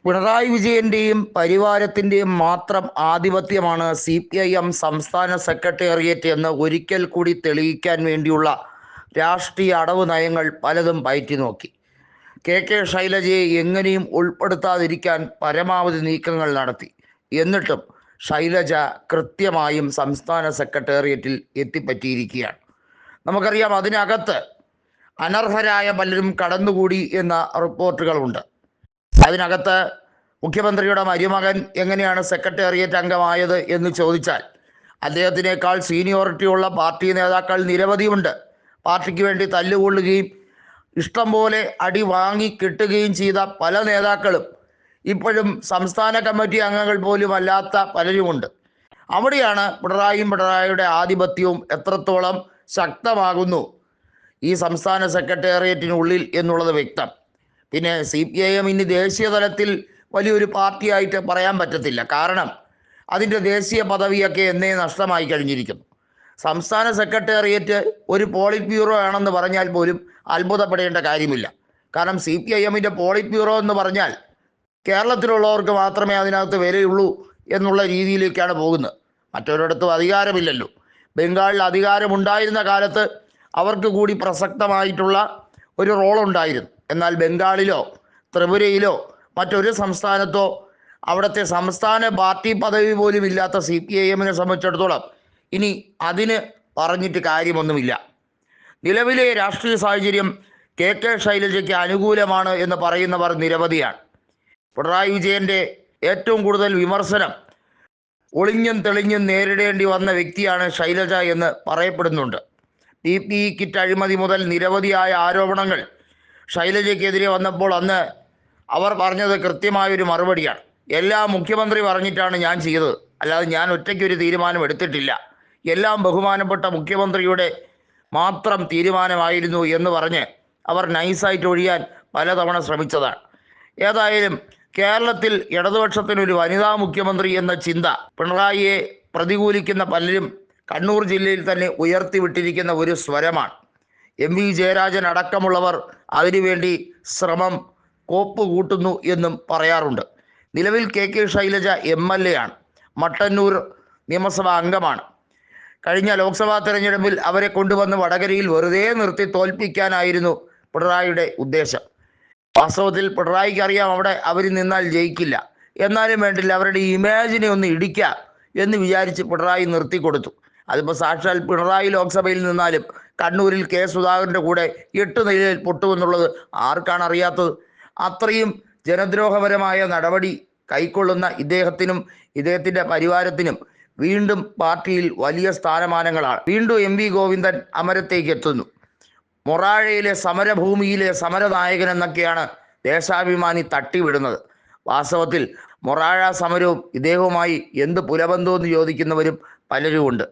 പിണറായി വിജയന്റെയും പരിവാരത്തിന്റെയും മാത്രം ആധിപത്യമാണ് CPIM സംസ്ഥാന secretariat എന്ന് ഒരിക്കൽ കൂടി തെളിയിക്കാൻ വേണ്ടിയുള്ള രാഷ്ട്രീയ അടവ് നയങ്ങൾ പലതും പയറ്റി നോക്കി. KK ശൈലജയെ എങ്ങനെയും ഉൾപ്പെടുത്താതിരിക്കാൻ പരമാവധി നീക്കങ്ങൾ നടത്തി. എന്നിട്ടും ശൈലജ കൃത്യമായും സംസ്ഥാന സെക്രട്ടേറിയറ്റിൽ എത്തിപ്പറ്റിയിരിക്കുകയാണ്. നമുക്കറിയാം, അതിനകത്ത് അനർഹരായ പലരും കടന്നുകൂടി എന്ന റിപ്പോർട്ടുകളുണ്ട്. അതിനകത്ത് മുഖ്യമന്ത്രിയുടെ മരുമകൻ എങ്ങനെയാണ് സെക്രട്ടേറിയറ്റ് അംഗമായത് എന്ന് ചോദിച്ചാൽ, അദ്ദേഹത്തിനേക്കാൾ സീനിയോറിറ്റിയുള്ള പാർട്ടി നേതാക്കൾ നിരവധിയുണ്ട്. പാർട്ടിക്ക് വേണ്ടി തല്ലുകൊള്ളുകയും ഇഷ്ടം പോലെ അടി വാങ്ങി കിട്ടുകയും ചെയ്ത പല നേതാക്കളും ഇപ്പോഴും സംസ്ഥാന കമ്മിറ്റി അംഗങ്ങൾ പോലും അല്ലാത്ത പലരുമുണ്ട്. അവിടെയാണ് പിണറായിയുടെ ആധിപത്യവും എത്രത്തോളം ശക്തമാകുന്നു ഈ സംസ്ഥാന സെക്രട്ടേറിയറ്റിനുള്ളിൽ എന്നുള്ളത് വ്യക്തം. പിന്നെ CPIM ഇനി ദേശീയ തലത്തിൽ വലിയൊരു പാർട്ടിയായിട്ട് പറയാൻ പറ്റത്തില്ല. കാരണം അതിൻ്റെ ദേശീയ പദവിയൊക്കെ എന്നേ നഷ്ടമായി കഴിഞ്ഞിരിക്കുന്നു. സംസ്ഥാന സെക്രട്ടേറിയറ്റ് ഒരു പോളിറ്റ് ബ്യൂറോ ആണെന്ന് പറഞ്ഞാൽ പോലും അത്ഭുതപ്പെടേണ്ട കാര്യമില്ല. കാരണം CPIMൻ്റെ പോളിറ്റ് ബ്യൂറോ എന്ന് പറഞ്ഞാൽ കേരളത്തിലുള്ളവർക്ക് മാത്രമേ അതിനകത്ത് വിലയുള്ളൂ എന്നുള്ള രീതിയിലേക്കാണ് പോകുന്നത്. മറ്റൊരിടത്തും അധികാരമില്ലല്ലോ. ബംഗാളിൽ അധികാരമുണ്ടായിരുന്ന കാലത്ത് അവർക്ക് കൂടി പ്രസക്തമായിട്ടുള്ള ഒരു റോളുണ്ടായിരുന്നു. എന്നാൽ ബംഗാളിലോ ത്രിപുരയിലോ മറ്റൊരു സംസ്ഥാനത്തോ അവിടുത്തെ സംസ്ഥാന പാർട്ടി പദവി പോലും ഇല്ലാത്ത CPIMനെ സംബന്ധിച്ചിടത്തോളം ഇനി അതിന് പറഞ്ഞിട്ട് കാര്യമൊന്നുമില്ല. നിലവിലെ രാഷ്ട്രീയ സാഹചര്യം KK ശൈലജയ്ക്ക് അനുകൂലമാണ് എന്ന് പറയുന്നവർ നിരവധിയാണ്. പിണറായി വിജയൻ്റെ ഏറ്റവും കൂടുതൽ വിമർശനം ഒളിഞ്ഞും തെളിഞ്ഞും നേരിടേണ്ടി വന്ന വ്യക്തിയാണ് ശൈലജ എന്ന് പറയപ്പെടുന്നുണ്ട്. PPE കിറ്റ് അഴിമതി മുതൽ നിരവധിയായ ആരോപണങ്ങൾ ശൈലജയ്ക്കെതിരെ വന്നപ്പോൾ അന്ന് അവർ പറഞ്ഞത് കൃത്യമായൊരു മറുപടിയാണ്. എല്ലാം മുഖ്യമന്ത്രി പറഞ്ഞിട്ടാണ് ഞാൻ ചെയ്തത്, അല്ലാതെ ഞാൻ ഒറ്റയ്ക്കൊരു തീരുമാനം എടുത്തിട്ടില്ല. എല്ലാം ബഹുമാനപ്പെട്ട മുഖ്യമന്ത്രിയുടെ മാത്രം തീരുമാനമായിരുന്നു എന്ന് പറഞ്ഞ് അവർ നൈസായിട്ട് ഒഴിയാൻ പലതവണ ശ്രമിച്ചതാണ്. ഏതായാലും കേരളത്തിൽ ഇടതുപക്ഷത്തിനൊരു വനിതാ മുഖ്യമന്ത്രി എന്ന ചിന്ത പിണറായിയെ പ്രതികൂലിക്കുന്ന പലരും കണ്ണൂർ ജില്ലയിൽ തന്നെ ഉയർത്തിവിട്ടിരിക്കുന്ന ഒരു സ്വരമാണ്. MV ജയരാജൻ അടക്കമുള്ളവർ അതിനുവേണ്ടി ശ്രമം കോപ്പ് കൂട്ടുന്നു എന്നും പറയാറുണ്ട്. നിലവിൽ KK ശൈലജ MLA ആണ്. മട്ടന്നൂർ നിയമസഭാ അംഗമാണ്. കഴിഞ്ഞ ലോക്സഭാ തെരഞ്ഞെടുപ്പിൽ അവരെ കൊണ്ടുവന്ന് വടകരയിൽ വെറുതെ നിർത്തി തോൽപ്പിക്കാനായിരുന്നു പിണറായിയുടെ ഉദ്ദേശം. വാസ്തവത്തിൽ പിണറായിക്ക് അറിയാം അവിടെ അവർ നിന്നാൽ ജയിക്കില്ല. എന്നാലും വേണ്ടില്ല, അവരുടെ ഇമേജിനെ ഒന്ന് ഇടിക്കാം എന്ന് വിചാരിച്ച് പിണറായി നിർത്തിക്കൊടുത്തു. അതിപ്പോൾ സാക്ഷാൽ പിണറായി ലോക്സഭയിൽ നിന്നാലും കണ്ണൂരിൽ K സുധാകരൻ്റെ കൂടെ 8 നിലയിൽ പൊട്ടുമെന്നുള്ളത് ആർക്കാണ് അറിയാത്തത്? അത്രയും ജനദ്രോഹപരമായ നടപടി കൈക്കൊള്ളുന്ന ഇദ്ദേഹത്തിനും ഇദ്ദേഹത്തിൻ്റെ പരിവാരത്തിനും വീണ്ടും പാർട്ടിയിൽ വലിയ സ്ഥാനമാനങ്ങളാണ്. വീണ്ടും MV ഗോവിന്ദൻ അമരത്തേക്ക് എത്തുന്നു. മൊറാഴയിലെ സമരഭൂമിയിലെ സമരനായകൻ എന്നൊക്കെയാണ് ദേശാഭിമാനി തട്ടിവിടുന്നത്. വാസ്തവത്തിൽ മൊറാഴ സമരവും ഇദ്ദേഹവുമായി എന്ത് പുലബന്ധമെന്ന് ചോദിക്കുന്നവരും പലരുമുണ്ട്.